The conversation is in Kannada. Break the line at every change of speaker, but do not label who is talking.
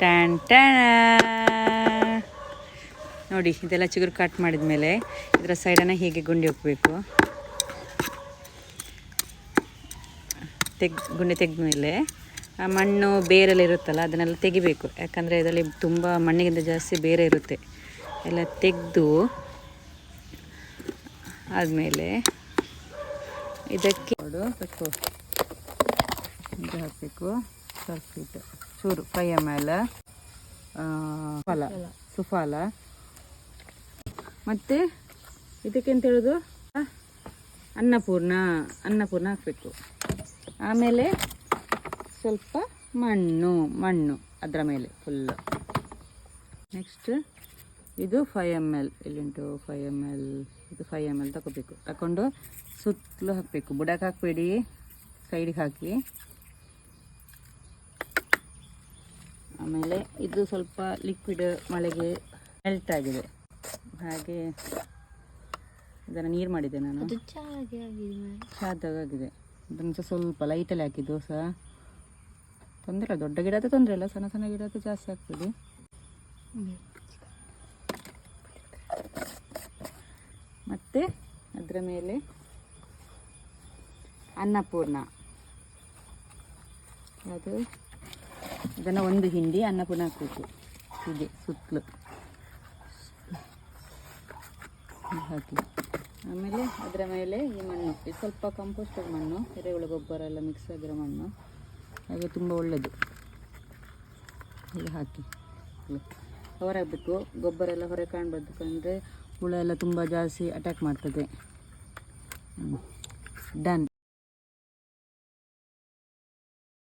ಟ್ಯಾನ್ ಟ್ಯಾನ್ ನೋಡಿ, ಇದೆಲ್ಲ ಚಿಗುರು ಕಟ್ ಮಾಡಿದ ಮೇಲೆ ಇದರ ಸೈಡನ್ನು ಹೀಗೆ ಗುಂಡಿ ಹೋಗಬೇಕು. ಗುಂಡಿ ತೆಗೆದ ಮೇಲೆ ಆ ಮಣ್ಣು ಬೇರೆಲ್ಲ ಇರುತ್ತಲ್ಲ ಅದನ್ನೆಲ್ಲ ತೆಗಿಬೇಕು. ಯಾಕಂದರೆ ಇದರಲ್ಲಿ ತುಂಬ ಮಣ್ಣಿಗಿಂತ ಜಾಸ್ತಿ ಬೇರೆ ಇರುತ್ತೆ. ಎಲ್ಲ ತೆಗೆದು ಆದಮೇಲೆ ಇದಕ್ಕೆ ಬೇಕು ಇದು ಹಾಕಬೇಕು. ಸ್ವಲ್ಪ ಚೂರು 5 ml ಸುಫಾಲ ಮತ್ತು ಇದಕ್ಕೆ ಅಂತ ಹೇಳೋದು ಅನ್ನಪೂರ್ಣ ಹಾಕಬೇಕು. ಆಮೇಲೆ ಸ್ವಲ್ಪ ಮಣ್ಣು ಅದರ ಮೇಲೆ ಫುಲ್ಲು. ನೆಕ್ಸ್ಟ್ ಇದು 5 ml, ಇಲ್ಲಿಂಟು 5 ml, ಇದು 5 ml ತಗೊಂಡು ಸುತ್ತಲೂ ಹಾಕಬೇಕು. ಬುಡಕ್ಕೆ ಹಾಕಬೇಡಿ, ಸೈಡಿಗೆ ಹಾಕಿ. ಆಮೇಲೆ ಇದು ಸ್ವಲ್ಪ ಲಿಕ್ವಿಡ್ ಮಳೆಗೆ ಮೆಲ್ಟ್ ಆಗಿದೆ, ಹಾಗೆ ಇದನ್ನು ನೀರು ಮಾಡಿದೆ ನಾನು, ಚಾದಾಗಿದೆ. ಅದನ್ನು ಸ್ವಲ್ಪ ಲೈಟಲ್ಲಿ ಹಾಕಿದ್ದು ಸಹ ತೊಂದರೆ ಇಲ್ಲ. ದೊಡ್ಡ ಗಿಡ ಆದರೆ ತೊಂದರೆ ಇಲ್ಲ, ಸಣ್ಣ ಸಣ್ಣ ಗಿಡ ಆದರೆ ಜಾಸ್ತಿ ಆಗ್ತದೆ. ಮತ್ತು ಅದರ ಮೇಲೆ ಅನ್ನಪೂರ್ಣ, ಅದು ಇದನ್ನು ಒಂದು ಹಿಂಡಿ ಅನ್ನಪೂರ್ಣ ಹಾಕಬೇಕು. ಹೀಗೆ ಸುತ್ತಲೂ ಹಾಕಿ. ಆಮೇಲೆ ಅದರ ಮೇಲೆ ಈ ಮಣ್ಣು, ಇದು ಸ್ವಲ್ಪ ಕಂಪೋಸ್ಟರ್ ಮಣ್ಣು, ಎರೆಹುಳ ಗೊಬ್ಬರ ಎಲ್ಲ ಮಿಕ್ಸ್ ಆಗಿರೋ ಮಣ್ಣು, ಹಾಗೆ ತುಂಬ ಒಳ್ಳೆಯದು. ಹೀಗೆ ಹಾಕಿ ಕವರ್ ಆಗಬೇಕು. ಗೊಬ್ಬರ ಎಲ್ಲ ಹೊರಗೆ ಕಾಣಬಾರ್ದು, ಯಾಕಂದರೆ ಹುಳ ಎಲ್ಲ ತುಂಬ ಜಾಸ್ತಿ ಅಟ್ಯಾಕ್ ಮಾಡ್ತದೆ. ಡನ್.